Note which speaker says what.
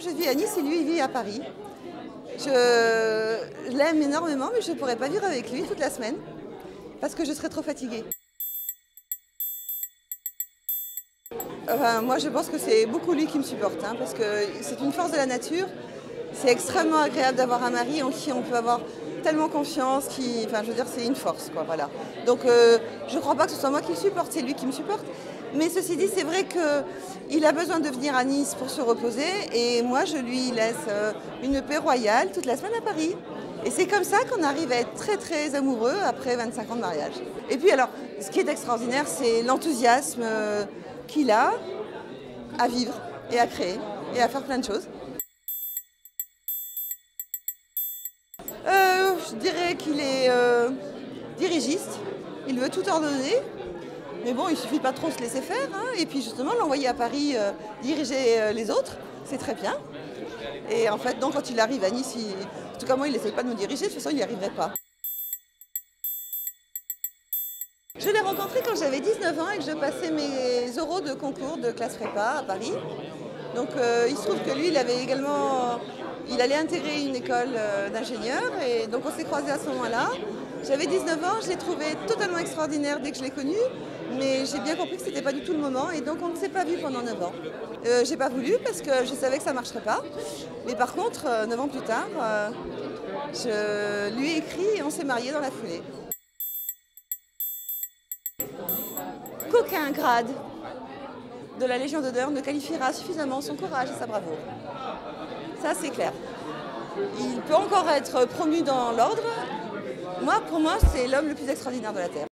Speaker 1: je vis à Nice et lui, il vit à Paris. Je l'aime énormément, mais je ne pourrais pas vivre avec lui toute la semaine parce que je serais trop fatiguée. Enfin, moi, je pense que c'est beaucoup lui qui me supporte, hein, parce que c'est une force de la nature. C'est extrêmement agréable d'avoir un mari en qui on peut avoir tellement confiance, enfin, je veux dire, c'est une force, quoi, voilà. Donc, je ne crois pas que ce soit moi qui le supporte, c'est lui qui me supporte. Mais ceci dit, c'est vrai qu'il a besoin de venir à Nice pour se reposer, et moi, je lui laisse une paix royale toute la semaine à Paris. Et c'est comme ça qu'on arrive à être très, très amoureux après 25 ans de mariage. Et puis, alors, ce qui est extraordinaire, c'est l'enthousiasme qu'il a à vivre et à créer et à faire plein de choses. Je dirais qu'il est dirigiste, il veut tout ordonner, mais bon, il ne suffit pas trop se laisser faire, hein. Et puis justement, l'envoyer à Paris diriger les autres, c'est très bien. Et en fait, donc, quand il arrive à Nice, en tout cas moi, il n'essaye pas de me diriger, de toute façon, il n'y arriverait pas. Je l'ai rencontré quand j'avais 19 ans et que je passais mes oraux de concours de classe prépa à Paris. Donc il se trouve que lui, il allait intégrer une école d'ingénieur et donc on s'est croisés à ce moment-là. J'avais 19 ans, je l'ai trouvé totalement extraordinaire dès que je l'ai connu, mais j'ai bien compris que ce n'était pas du tout le moment et donc on ne s'est pas vu pendant 9 ans. J'ai pas voulu parce que je savais que ça ne marcherait pas, mais par contre, 9 ans plus tard, je lui ai écrit et on s'est mariés dans la foulée. Qu'aucun grade de la Légion d'honneur ne qualifiera suffisamment son courage et sa bravoure. Ça, c'est clair. Il peut encore être promu dans l'ordre. Pour moi, c'est l'homme le plus extraordinaire de la Terre.